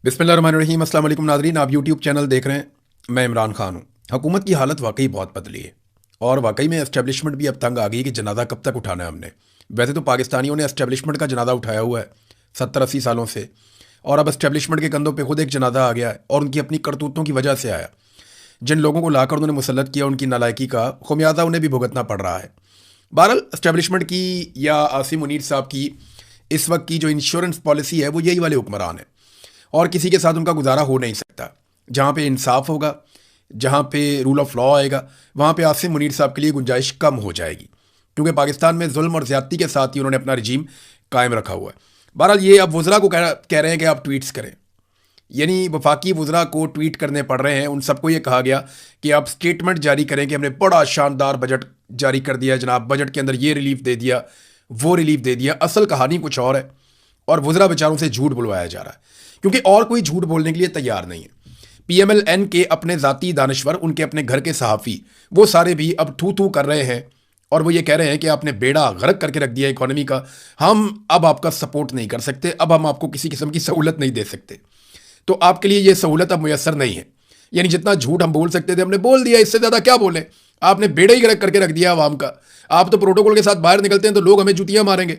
बिस्मिल्लाहिर्रहमानिर्रहीम। अस्सलाम वालेकुम नाज़रीन, आप यूट्यूब चैनल देख रहे हैं। मैं इमरान खान हूँ। हुकूमत की हालत वाकई बहुत बदली है और वाकई में एस्टेब्लिशमेंट भी अब तंग आ गई कि जनाजा कब तक उठाना है हमने। वैसे तो पाकिस्तानियों ने एस्टेब्लिशमेंट का जनाजा उठाया हुआ है 70-80 सालों से, और अब एस्टेब्लिशमेंट के कंधों पर खुद एक जनाजा आ गया है और उनकी अपनी करतूतों की वजह से आया। जिन लोगों को लाकर उन्होंने मुसल्लत किया, उनकी नालायकी का खुमियाजा उन्हें भी भुगतना पड़ रहा है। बहरहाल एस्टेब्लिशमेंट की या आसिम मुनीर साहब की इस वक्त की जो इंश्योरेंस पॉलिसी है वो यही वाले हुक्मरान है और किसी के साथ उनका गुजारा हो नहीं सकता। जहाँ पे इंसाफ होगा, जहाँ पे रूल ऑफ लॉ आएगा, वहाँ पे आसिम मुनीर साहब के लिए गुंजाइश कम हो जाएगी, क्योंकि पाकिस्तान में जुल्म और ज़्यादती के साथ ही उन्होंने अपना रजीम कायम रखा हुआ है। बहरहाल ये अब वज़रा को कह रहे हैं कि आप ट्वीट्स करें, यानी वफाकी वज़रा को ट्वीट करने पड़ रहे हैं। उन सबको ये कहा गया कि आप स्टेटमेंट जारी करें कि हमने बड़ा शानदार बजट जारी कर दिया जनाब, बजट के अंदर ये रिलीफ दे दिया, वो रिलीफ दे दिया। असल कहानी कुछ और है और वज़रा बेचारों से झूठ बुलवाया जा रहा है, क्योंकि और कोई झूठ बोलने के लिए तैयार नहीं है। PMLN के अपने ज़ाती दानश्वर, उनके अपने घर के सहाफ़ी, वो सारे भी अब थू थू कर रहे हैं और वो ये कह रहे हैं कि आपने बेड़ा गर्क करके रख दिया इकॉनमी का, हम अब आपका सपोर्ट नहीं कर सकते, अब हम आपको किसी किस्म की सहूलत नहीं दे सकते। तो आपके लिए ये सहूलत अब मुयसर नहीं है। यानी जितना झूठ हम बोल सकते थे हमने बोल दिया, इससे ज़्यादा क्या बोले। आपने बेड़ा ही गर्क करके रख दिया आवाम का। आप तो प्रोटोकॉल के साथ बाहर निकलते हैं तो लोग हमें जूतियाँ मारेंगे।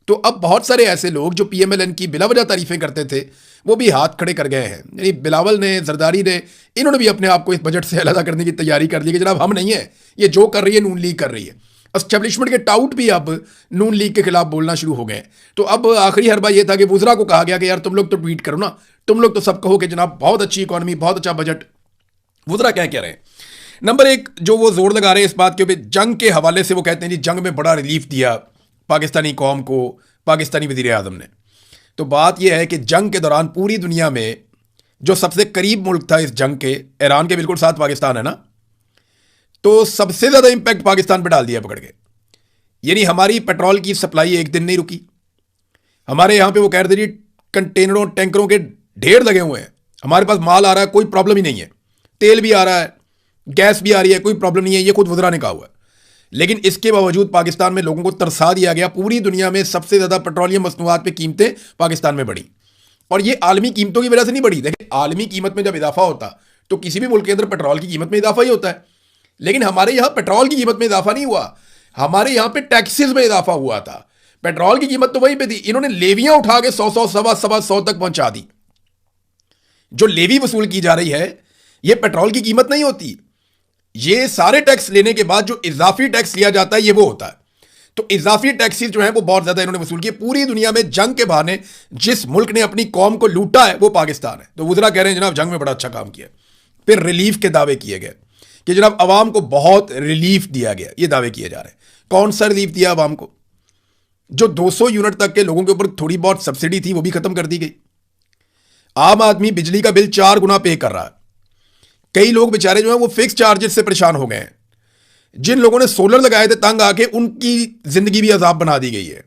तो अब बहुत सारे ऐसे लोग जो PMLN की बिलावजह तारीफ़ें करते थे वो भी हाथ खड़े कर गए हैं। यानी बिलावल ने, जरदारी ने, इन्होंने भी अपने आप को इस बजट से अलग करने की तैयारी कर ली कि जनाब हम नहीं है, ये जो कर रही है नून लीग कर रही है। एस्टेब्लिशमेंट के टाउट भी अब नून लीग के खिलाफ बोलना शुरू हो गए। तो अब आखिरी हरबा ये था कि वज़रा को कहा गया कि यार तुम लोग तो ट्वीट करो ना, तुम लोग तो सब कहो कि जनाब बहुत अच्छी इकॉनमी, बहुत अच्छा बजट। वज़रा क्या कह रहे हैं? नंबर एक जो वो जोर लगा रहे हैं इस बात के ऊपर, जंग के हवाले से वो कहते हैं जी जंग में बड़ा रिलीफ दिया पाकिस्तानी कौम को पाकिस्तानी वज़ीर आज़म ने। तो बात यह है कि जंग के दौरान पूरी दुनिया में जो सबसे करीब मुल्क था इस जंग के, ईरान के बिल्कुल साथ पाकिस्तान है ना, तो सबसे ज़्यादा इंपैक्ट पाकिस्तान पर डाल दिया पकड़ के। यानी हमारी पेट्रोल की सप्लाई एक दिन नहीं रुकी। हमारे यहाँ पे वो कह रहे थे जी कंटेनरों टैंकरों के ढेर लगे हुए हैं, हमारे पास माल आ रहा है, कोई प्रॉब्लम ही नहीं है, तेल भी आ रहा है, गैस भी आ रही है, कोई प्रॉब्लम नहीं है। ये खुद वज़रा ने कहा हुआ है। लेकिन इसके बावजूद पाकिस्तान में लोगों को तरसा दिया गया। पूरी दुनिया में सबसे ज़्यादा पेट्रोलियम मसनूआत पे कीमतें पाकिस्तान में बढ़ी, और ये आलमी कीमतों की वजह से नहीं बढ़ी। देखिए, आलमी कीमत में जब इजाफा होता तो किसी भी मुल्क के अंदर पेट्रोल की कीमत में इजाफा ही होता है, लेकिन हमारे यहाँ पेट्रोल की कीमत में इजाफा नहीं हुआ, हमारे यहाँ पे टैक्सेस में इजाफा हुआ था। पेट्रोल की कीमत तो वहीं पे थी, इन्होंने लेवियां उठा के 100 सवा 100 तक पहुंचा दी। जो लेवी वसूल की जा रही है ये पेट्रोल की कीमत नहीं होती, ये सारे टैक्स लेने के बाद जो इजाफी टैक्स लिया जाता है ये वो होता है। तो इजाफी टैक्सेस जो है वो बहुत ज्यादा इन्होंने वसूल किए। पूरी दुनिया में जंग के बहाने जिस मुल्क ने अपनी कौम को लूटा है वो पाकिस्तान है। तो वज़रा कह रहे हैं जनाब जंग में बड़ा अच्छा काम किया। फिर रिलीफ के दावे किए गए कि जनाब अवाम को बहुत रिलीफ दिया गया, ये दावे किए जा रहे हैं। कौन सा रिलीफ दिया अवाम को? जो 200 यूनिट तक के लोगों के ऊपर थोड़ी बहुत सब्सिडी थी वो भी खत्म कर दी गई। आम आदमी बिजली का बिल 4 गुना पे कर रहा है। कई लोग बेचारे जो हैं वो फिक्स चार्जेस से परेशान हो गए हैं। जिन लोगों ने सोलर लगाए थे तंग आके, उनकी जिंदगी भी अजाब बना दी गई है।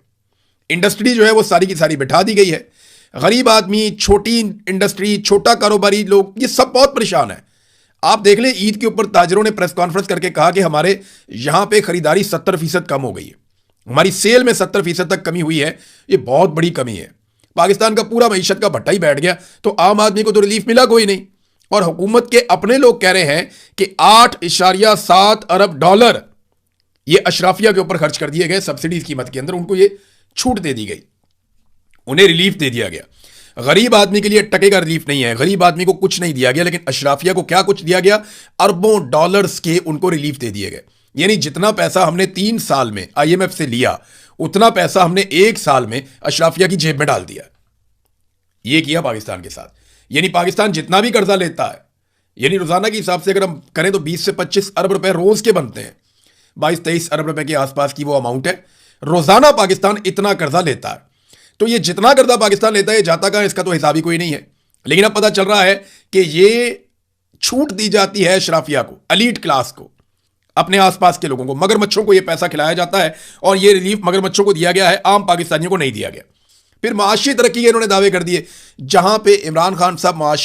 इंडस्ट्री जो है वो सारी की सारी बिठा दी गई है। गरीब आदमी, छोटी इंडस्ट्री, छोटा कारोबारी लोग, ये सब बहुत परेशान है। आप देख लें, ईद के ऊपर ताजरों ने प्रेस कॉन्फ्रेंस करके कहा कि हमारे यहां पे खरीदारी 70% कम हो गई है, हमारी सेल में 70% तक कमी हुई है। ये बहुत बड़ी कमी है। पाकिस्तान का पूरा मईशत का भट्टा ही बैठ गया, तो आम आदमी को तो रिलीफ मिला कोई नहीं। और हुकूमत के अपने लोग कह रहे हैं कि 8.7 अरब डॉलर ये अशराफिया के ऊपर खर्च कर दिए गए सब्सिडीज कीमत के अंदर, उनको ये छूट दे दी गई, उन्हें रिलीफ दे दिया गया। गरीब आदमी के लिए टके का रिलीफ नहीं है, गरीब आदमी को कुछ नहीं दिया गया, लेकिन अशराफिया को क्या कुछ दिया गया? अरबों डॉलर्स के उनको रिलीफ दे दिए गए। यानी जितना पैसा हमने 3 साल में IMF से लिया, उतना पैसा हमने 1 साल में अशराफिया की जेब में डाल दिया। ये किया पाकिस्तान के साथ। यानी पाकिस्तान जितना भी कर्जा लेता है, यानी रोजाना के हिसाब से अगर हम करें तो 20 से 25 अरब रुपए रोज के बनते हैं। 22-23 अरब रुपए के आसपास की वो अमाउंट है। रोजाना पाकिस्तान इतना कर्जा लेता है। तो ये जितना कर्जा पाकिस्तान लेता है ये जाता कहां, इसका तो हिसाब ही कोई नहीं है। लेकिन अब पता चल रहा है कि ये छूट दी जाती है अशराफिया को, एलीट क्लास को, अपने आसपास के लोगों को, मगरमच्छों को ये पैसा खिलाया जाता है, और ये रिलीफ मगरमच्छों को दिया गया है, आम पाकिस्तानियों को नहीं दिया गया। फिर माशी तरक्की के इन्होंने दावे कर दिए, जहां पे इमरान खान साहब माशी